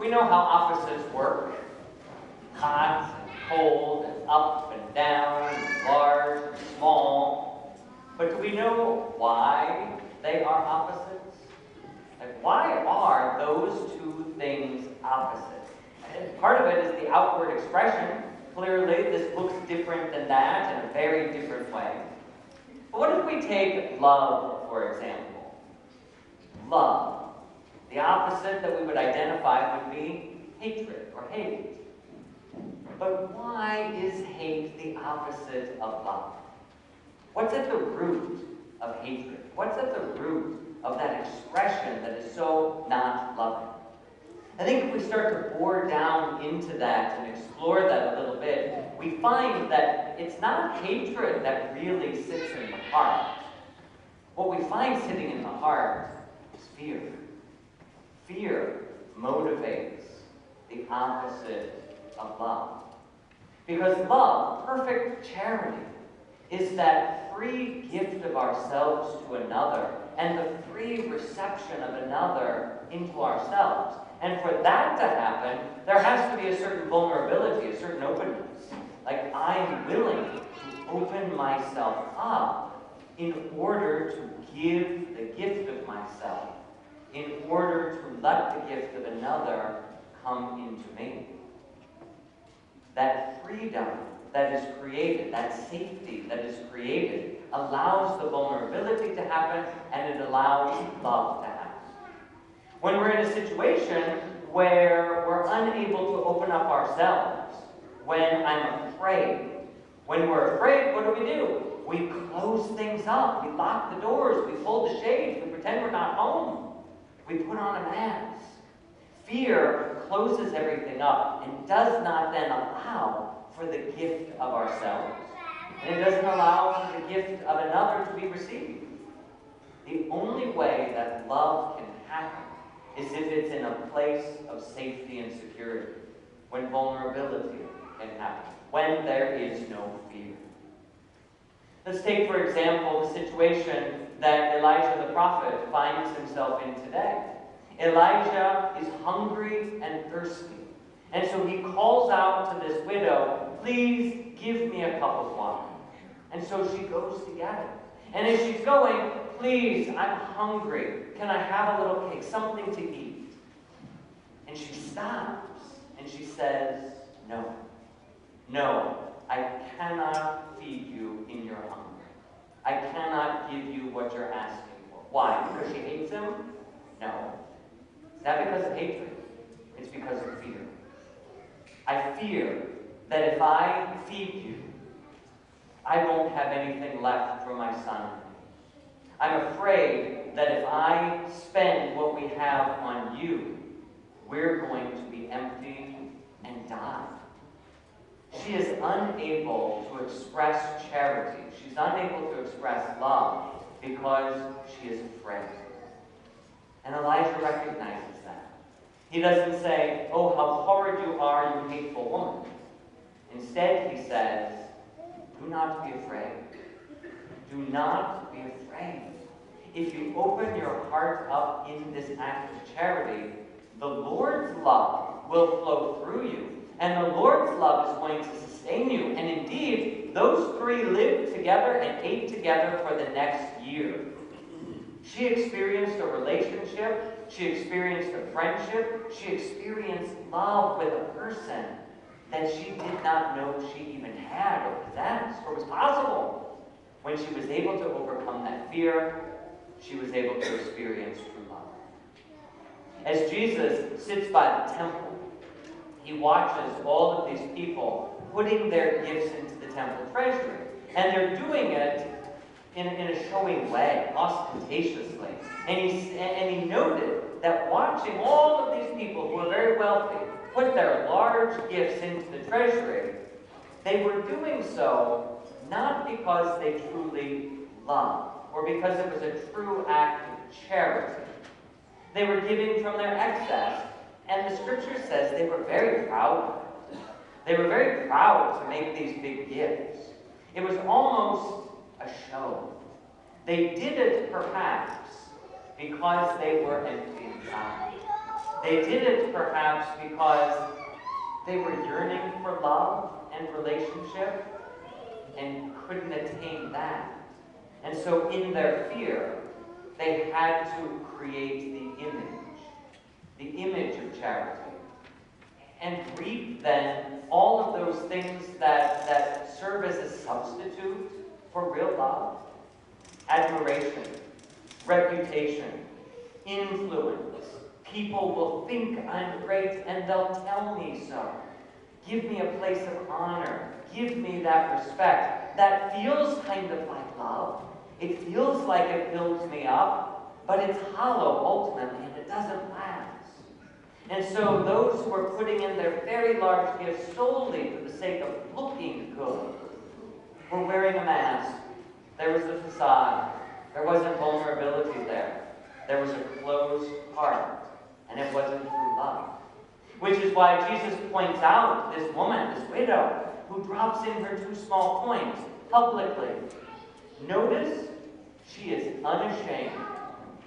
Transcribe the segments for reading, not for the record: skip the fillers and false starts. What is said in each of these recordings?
We know how opposites work. Hot and cold, and up and down, and large and small. But do we know why they are opposites? Like, why are those two things opposite? And part of it is the outward expression. Clearly, this looks different than that in a very different way. But what if we take love, for example? Love. The opposite that we would identify would be hatred or hate. But why is hate the opposite of love? What's at the root of hatred? What's at the root of that expression that is so not loving? I think if we start to bore down into that and explore that a little bit, we find that it's not hatred that really sits in the heart. What we find sitting in the heart is fear. Fear motivates the opposite of love. Because love, perfect charity, is that free gift of ourselves to another and the free reception of another into ourselves. And for that to happen, there has to be a certain vulnerability, a certain openness. Like, I'm willing to open myself up in order to give the gift of myself, in order to let the gift of another come into me. That freedom that is created, that safety that is created, allows the vulnerability to happen, and it allows love to happen. When we're in a situation where we're unable to open up ourselves, when I'm afraid, when we're afraid, what do? We close things up, we lock the doors, we pull the shades, we pretend we're not home, we put on a mask. Fear closes everything up and does not then allow for the gift of ourselves. And it doesn't allow for the gift of another to be received. The only way that love can happen is if it's in a place of safety and security, when vulnerability can happen, when there is no fear. Let's take, for example, the situation that Elijah the prophet finds himself in today. Elijah is hungry and thirsty. And so he calls out to this widow, "Please give me a cup of water." And so she goes to get it. And as she's going, "Please, I'm hungry. Can I have a little cake, something to eat?" And she stops and she says, "No. No, I cannot feed you in your hunger. I cannot give you what you're asking for." Why? Because she hates him? No. It's not because of hatred. It's because of fear. I fear that if I feed you, I won't have anything left for my son. I'm afraid that if I spend what we have on you, we're going to be empty and die. She is unable to express charity. She's unable to express love because she is afraid. And Elijah recognizes that. He doesn't say, "Oh, how horrid you are, you hateful woman." Instead, he says, "Do not be afraid. Do not be afraid. If you open your heart up in this act of charity, the Lord's love will flow through you, and the Lord's love is going to sustain you." And indeed, those three lived together and ate together for the next year. She experienced a relationship, she experienced a friendship, she experienced love with a person that she did not know she even had or possessed or was possible. When she was able to overcome that fear, she was able to experience true love. As Jesus sits by the temple, he watches all of these people putting their gifts into the temple treasury. And they're doing it in a showing way, ostentatiously. And he noted that watching all of these people who are very wealthy put their large gifts into the treasury, they were doing so not because they truly loved or because it was a true act of charity. They were giving from their excess, and the scripture says they were very proud of it. They were very proud to make these big gifts. It was almost a show. They did it perhaps because they were empty inside. They did it perhaps because they were yearning for love and relationship and couldn't attain that. And so in their fear, they had to create the image of charity, and reap then all of those things that serve as a substitute for real love: admiration, reputation, influence. People will think I'm great and they'll tell me so. Give me a place of honor. Give me that respect. That feels kind of like love. It feels like it builds me up, but it's hollow ultimately, and it doesn't last. And so those who are putting in their very large gifts solely for the sake of looking good were wearing a mask. There was the facade. There wasn't vulnerability there. There was a closed heart, and it wasn't true love. Which is why Jesus points out this woman, this widow, who drops in her 2 small coins publicly. Notice she is unashamed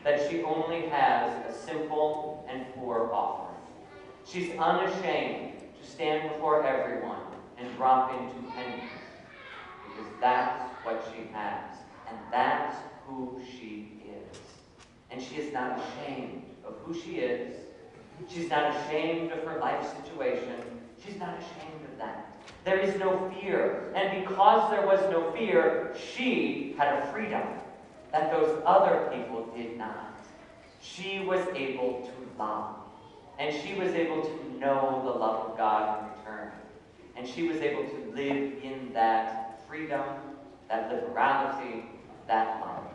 that she only has a simple and poor offering. She's unashamed to stand before everyone and drop in 2 pennies, because that's what she has, and that's who she is. And she is not ashamed of who she is. She's not ashamed of her life situation. She's not ashamed of that. There is no fear. And because there was no fear, she had a freedom that those other people did not. She was able to love. And she was able to know the love of God in return. And she was able to live in that freedom, that liberality, that love.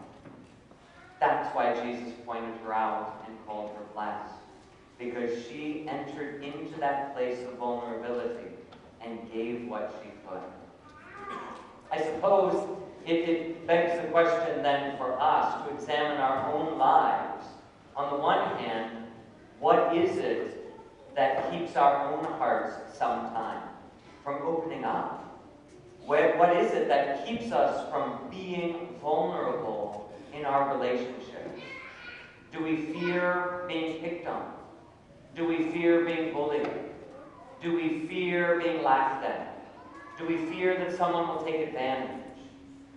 That's why Jesus pointed her out and called her blessed. Because she entered into that place of vulnerability and gave what she could. I suppose it begs the question then for us to examine our own lives. On the one hand, what is it that keeps our own hearts sometimes from opening up? What is it that keeps us from being vulnerable in our relationships? Do we fear being picked on? Do we fear being bullied? Do we fear being laughed at? Do we fear that someone will take advantage?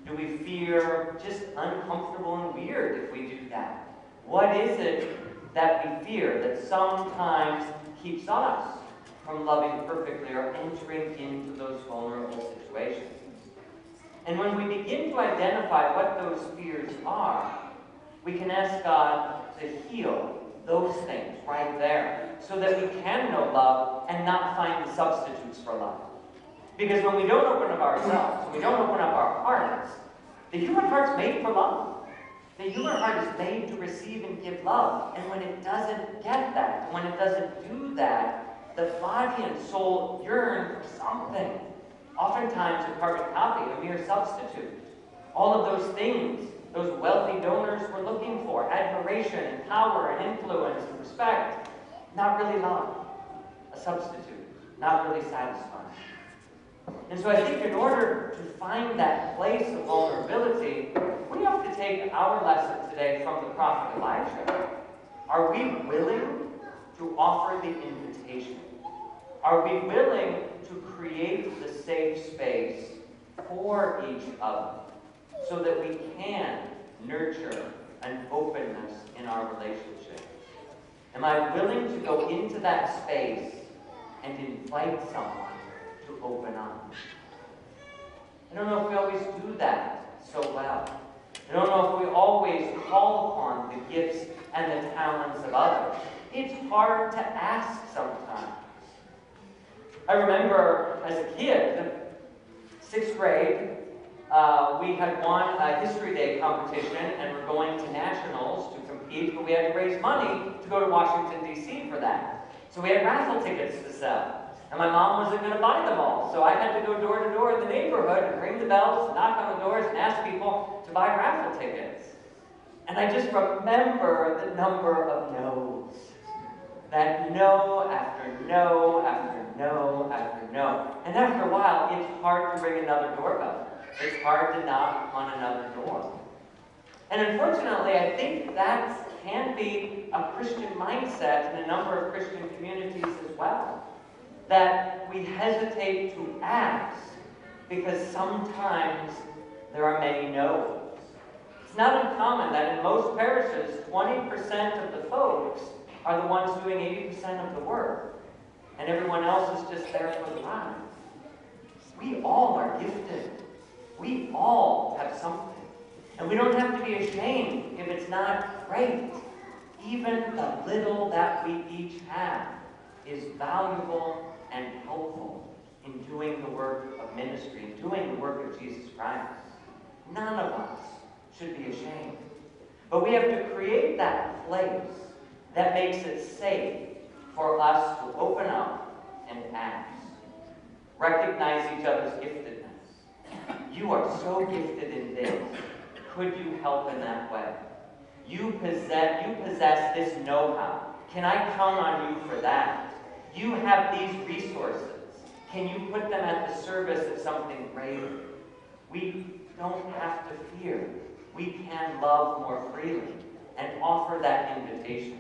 Do we fear just uncomfortable and weird if we do that? What is it that we fear that sometimes keeps us from loving perfectly or entering into those vulnerable situations? And when we begin to identify what those fears are, we can ask God to heal those things right there so that we can know love and not find substitutes for love. Because when we don't open up ourselves, when we don't open up our hearts, the human heart's made for love. The human heart is made to receive and give love. And when it doesn't get that, when it doesn't do that, the body and soul yearn for something. Oftentimes a carbon copy, a mere substitute. All of those things those wealthy donors were looking for: admiration and power and influence and respect. Not really love. A substitute. Not really satisfying. And so I think in order to find that place of vulnerability, we have to take our lesson today from the prophet Elijah. Are we willing to offer the invitation? Are we willing to create the safe space for each other so that we can nurture an openness in our relationship? Am I willing to go into that space and invite someone to open up? I don't know if we always do that so well. I don't know if we always call upon the gifts and the talents of others. It's hard to ask sometimes. I remember as a kid, 6th grade, we had won a History Day competition and were going to nationals to compete, but we had to raise money to go to Washington, D.C. for that. So we had raffle tickets to sell. And my mom wasn't going to buy them all, so I had to go door to door in the neighborhood and ring the bells, knock on the doors, and ask people to buy raffle tickets. And I just remember the number of no's. That no after no after no after no. And after a while, it's hard to ring another doorbell. It's hard to knock on another door. And unfortunately, I think that's can be a Christian mindset in a number of Christian communities as well. That we hesitate to ask because sometimes there are many no's. It's not uncommon that in most parishes, 20% of the folks are the ones doing 80% of the work, and everyone else is just there for the ride. We all are gifted. We all have something. And we don't have to be ashamed if it's not great. Even the little that we each have is valuable and helpful in doing the work of ministry, in doing the work of Jesus Christ. None of us should be ashamed. But we have to create that place that makes it safe for us to open up and ask. Recognize each other's giftedness. You are so gifted in this. Could you help in that way? You possess this know-how. Can I count on you for that? You have these resources. Can you put them at the service of something greater? We don't have to fear. We can love more freely and offer that invitation.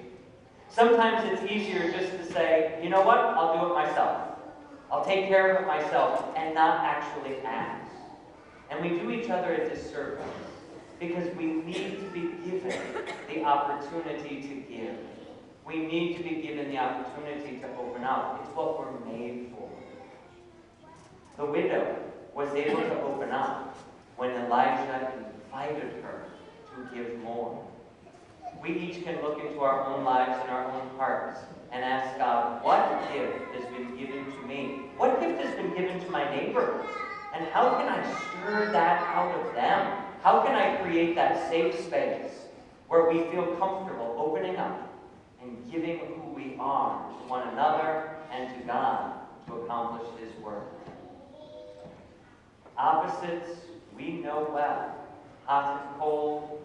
Sometimes it's easier just to say, you know what, I'll do it myself. I'll take care of it myself and not actually ask. And we do each other a disservice because we need to be given the opportunity to give. We need to be given the opportunity to open up. It's what we're made for. The widow was able to open up when Elijah invited her to give more. We each can look into our own lives and our own hearts and ask God, what gift has been given to me? What gift has been given to my neighbors? And how can I stir that out of them? How can I create that safe space where we feel comfortable opening up and giving who we are to one another and to God to accomplish His work? Opposites we know well. Hot and cold,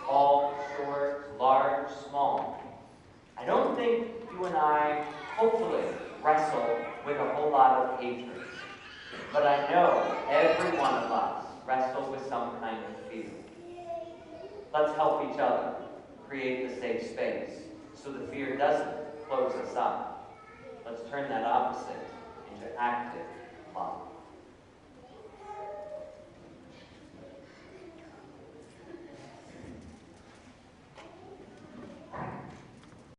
tall, short, large, small. I don't think you and I, hopefully, wrestle with a whole lot of hatred. But I know every one of us wrestle with some kind of fear. Let's help each other create the safe space so the fear doesn't close us up. Let's turn that opposite into active love.